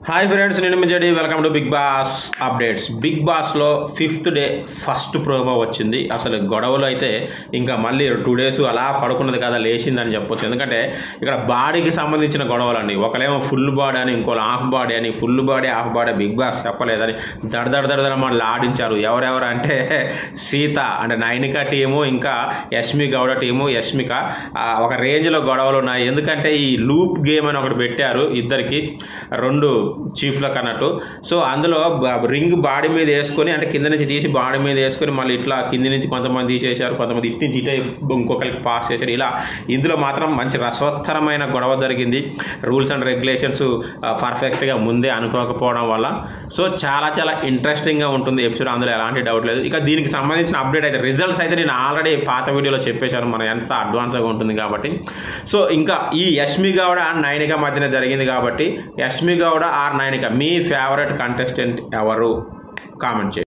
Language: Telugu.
హాయ్ ఫ్రెండ్స్, నేను మిజడి. Welcome to Big Boss updates. Big బాస్లో 5th డే ఫస్ట్ ప్రోమో వచ్చింది. అసలు గొడవలు అయితే ఇంకా మళ్ళీ 2 days అలా పడుకున్నది కదా, లేచిందని చెప్పొచ్చు. ఎందుకంటే ఇక్కడ బాడీకి సంబంధించిన గొడవలు అండి. ఒకలేమో ఫుల్ బాడీ అని, ఇంకోళ్ళు హాఫ్ బాడీ అని. Full body half body Bigg Boss చెప్పలేదని దడదడ మనల్ని ఆడించారు. ఎవరెవరు అంటే సీత అంటే నైనిక టీము, ఇంకా యష్మి గౌడ టీము. యష్మిక ఒక రేంజ్లో గొడవలు ఉన్నాయి. ఎందుకంటే ఈ లూప్ గేమ్ అని ఒకటి పెట్టారు ఇద్దరికి, 2 చీఫ్లకు అన్నట్టు. సో అందులో రింగ్ బాడీ మీద వేసుకొని, అంటే కింద నుంచి తీసి బాడీ మీద వేసుకొని మళ్ళీ ఇట్లా కింది నుంచి కొంతమంది తీసేశారు, కొంతమంది ఇటు నుంచి ఇటే ఇంకొకరికి పాస్ చేశారు. ఇలా ఇందులో మాత్రం మంచి రసవత్తరమైన గొడవ జరిగింది. రూల్స్ అండ్ రెగ్యులేషన్స్ పర్ఫెక్ట్గా ముందే అనుకోకపోవడం వల్ల. సో చాలా ఇంట్రెస్టింగ్గా ఉంటుంది ఎపిసోడ్, అందులో ఎలాంటి డౌట్ లేదు. ఇక దీనికి సంబంధించిన అప్డేట్ అయితే రిజల్ట్స్ అయితే నేను ఆల్రెడీ పాత వీడియోలో చెప్పేశాను, మనం ఎంత అడ్వాన్స్గా ఉంటుంది కాబట్టి. సో ఇంకా ఈ యష్మి గౌడ అండ్ నైనిక మధ్యన జరిగింది కాబట్టి, యష్మి గౌడ ఆర్ నైనిక మీ ఫేవరెట్ కంటెస్టెంట్ ఎవరు? కామెంట్ చేయండి.